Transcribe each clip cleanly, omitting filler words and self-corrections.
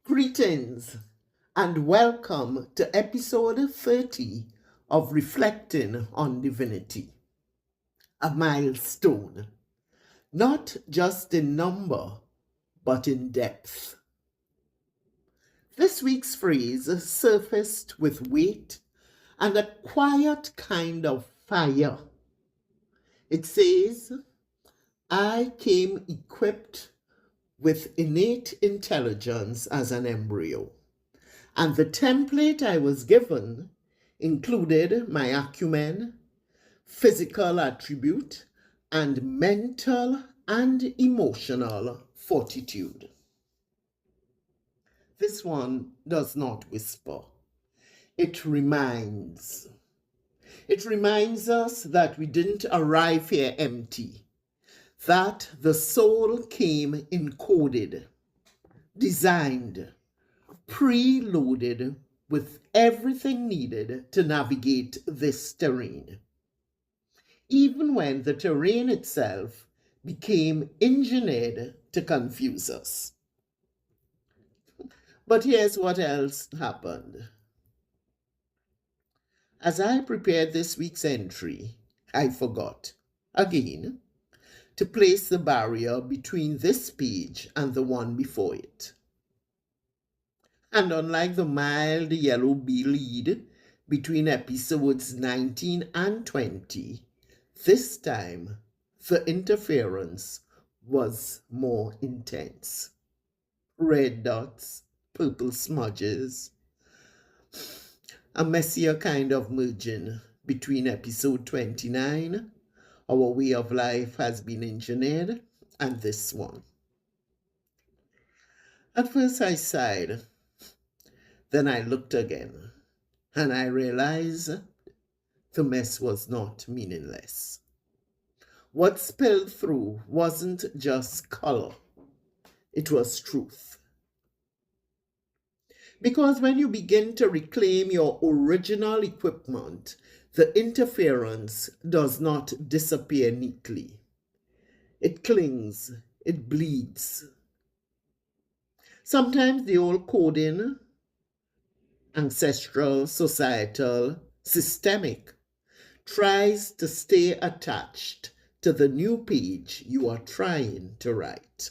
Greetings and welcome to episode 30 of Reflecting on Divinity, a milestone, not just in number, but in depth. This week's phrase surfaced with weight and a quiet kind of fire. It says, I came equipped with innate intelligence as an embryo, and the template I was given included my acumen, physical attribute, and mental and emotional fortitude. This one does not whisper. It reminds. It reminds us that we didn't arrive here empty, that the soul came encoded, designed, preloaded with everything needed to navigate this terrain, even when the terrain itself became engineered to confuse us. But here's what else happened. As I prepared this week's entry, I forgot, again, to place the barrier between this page and the one before it. And unlike the mild yellow bleed between episodes 19 and 20, this time the interference was more intense. Red dots, purple smudges, a messier kind of merging between episode 29, Our Way of Life Has Been Engineered, and this one. At first I sighed, then I looked again, and I realized the mess was not meaningless. What spilled through wasn't just color, it was truth. Because when you begin to reclaim your original equipment, the interference does not disappear neatly. It clings, it bleeds. Sometimes the old coding, ancestral, societal, systemic, tries to stay attached to the new page you are trying to write.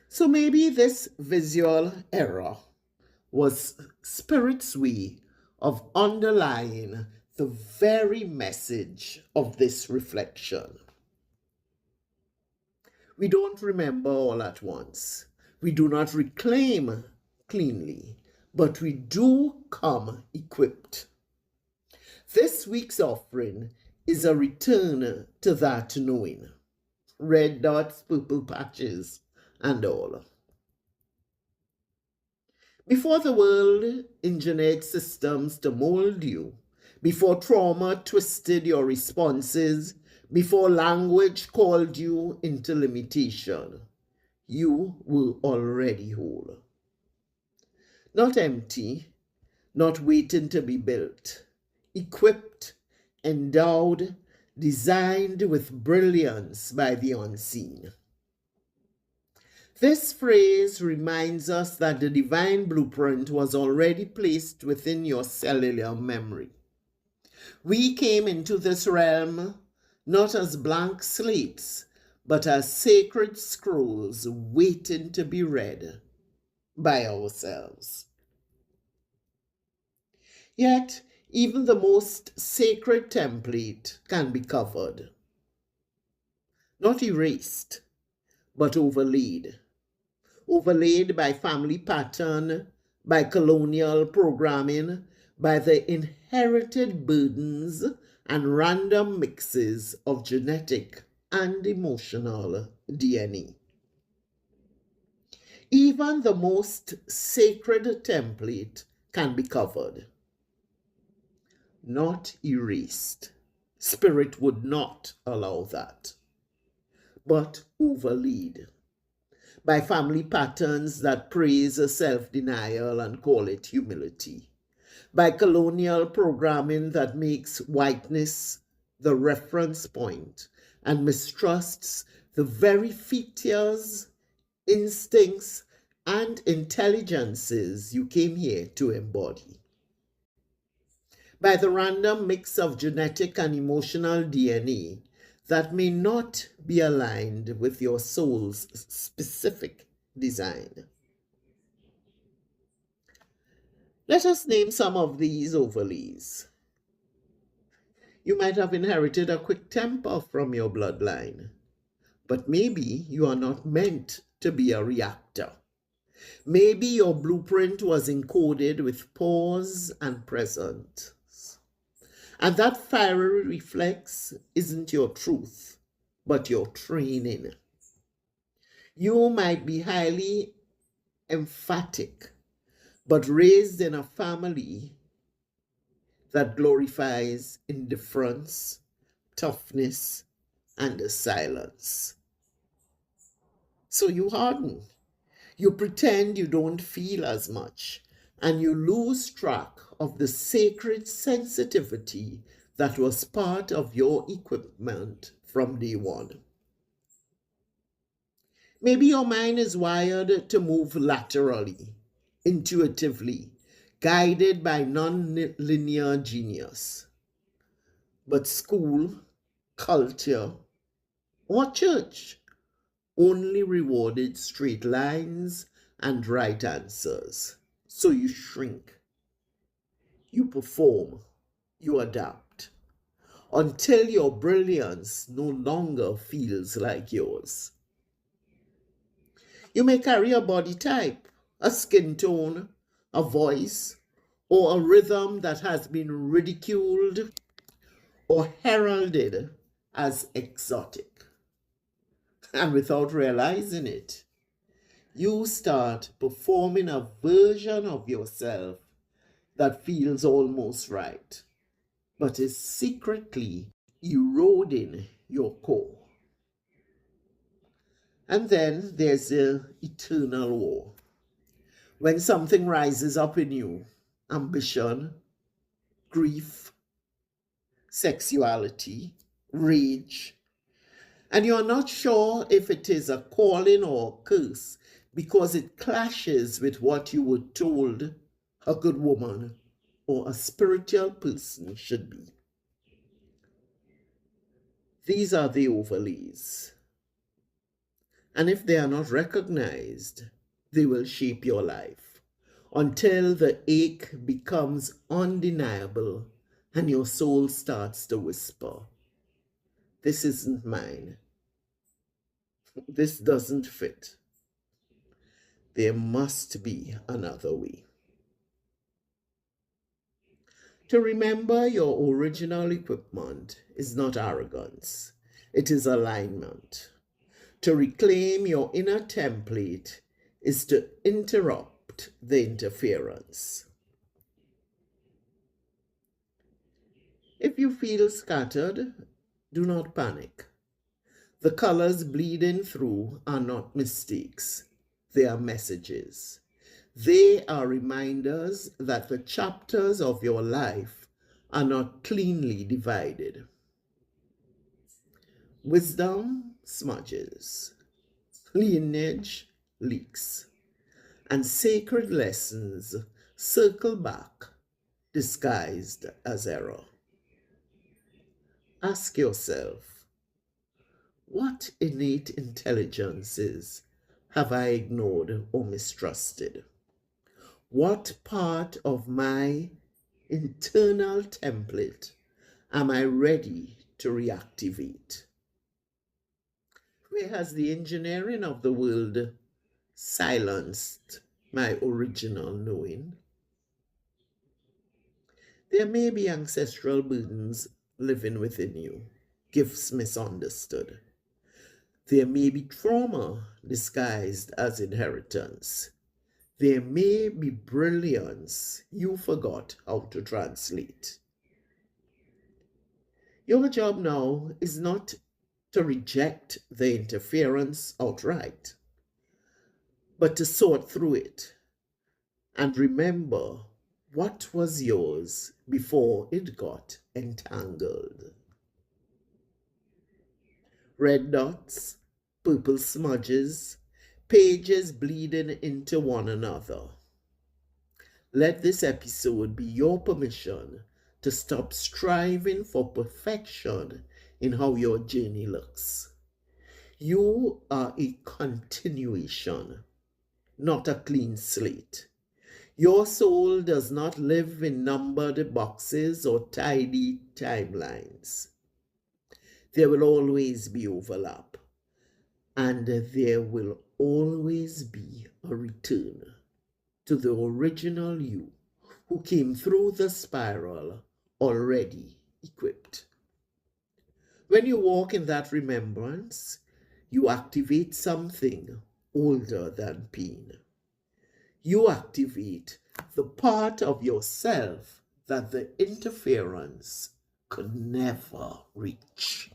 So maybe this visual error was Spirit's way of underlying the very message of this reflection. We don't remember all at once. We do not reclaim cleanly, but we do come equipped. This week's offering is a return to that knowing. Red dots, purple patches, and all. Before the world engineered systems to mold you, before trauma twisted your responses, before language called you into limitation, you were already whole. Not empty, not waiting to be built, equipped, endowed, designed with brilliance by the unseen. This phrase reminds us that the divine blueprint was already placed within your cellular memory. We came into this realm not as blank slates, but as sacred scrolls waiting to be read by ourselves. Yet, even the most sacred template can be covered. Not erased, but overlaid. Overlaid by family pattern, by colonial programming, by the inherited burdens and random mixes of genetic and emotional DNA. Even the most sacred template can be covered. Not erased. Spirit would not allow that. But overlaid by family patterns that praise self-denial and call it humility, by colonial programming that makes whiteness the reference point and mistrusts the very features, instincts, and intelligences you came here to embody. By the random mix of genetic and emotional DNA that may not be aligned with your soul's specific design. Let us name some of these overlays. You might have inherited a quick temper from your bloodline, but maybe you are not meant to be a reactor. Maybe your blueprint was encoded with pause and present. And that fiery reflex isn't your truth, but your training. You might be highly emphatic, but raised in a family that glorifies indifference, toughness, and silence. So you harden. You pretend you don't feel as much, and you lose track of the sacred sensitivity that was part of your equipment from day one. Maybe your mind is wired to move laterally, intuitively, guided by non-linear genius. But school, culture, or church only rewarded straight lines and right answers. So you shrink, you perform, you adapt, until your brilliance no longer feels like yours. You may carry a body type, a skin tone, a voice, or a rhythm that has been ridiculed or heralded as exotic. And without realizing it, you start performing a version of yourself that feels almost right, but is secretly eroding your core. And then there's the eternal war. When something rises up in you, ambition, grief, sexuality, rage, and you're not sure if it is a calling or a curse because it clashes with what you were told a good woman or a spiritual person should be. These are the overlays. And if they are not recognized, they will shape your life until the ache becomes undeniable and your soul starts to whisper, "This isn't mine. This doesn't fit. There must be another way." To remember your original equipment is not arrogance, it is alignment. To reclaim your inner template is to interrupt the interference. If you feel scattered, do not panic. The colors bleeding through are not mistakes, they are messages. They are reminders that the chapters of your life are not cleanly divided. Wisdom smudges, lineage leaks, and sacred lessons circle back, disguised as error. Ask yourself, what innate intelligences have I ignored or mistrusted? What part of my internal template am I ready to reactivate? Where has the engineering of the world silenced my original knowing? There may be ancestral burdens living within you, gifts misunderstood. There may be trauma disguised as inheritance. There may be brilliance you forgot how to translate. Your job now is not to reject the interference outright, but to sort through it and remember what was yours before it got entangled. Red dots, purple smudges, pages bleeding into one another. Let this episode be your permission to stop striving for perfection in how your journey looks. You are a continuation, not a clean slate. Your soul does not live in numbered boxes or tidy timelines. There will always be overlap, and there will always be a return to the original you who came through the spiral already equipped. When you walk in that remembrance, you activate something older than pain. You activate the part of yourself that the interference could never reach.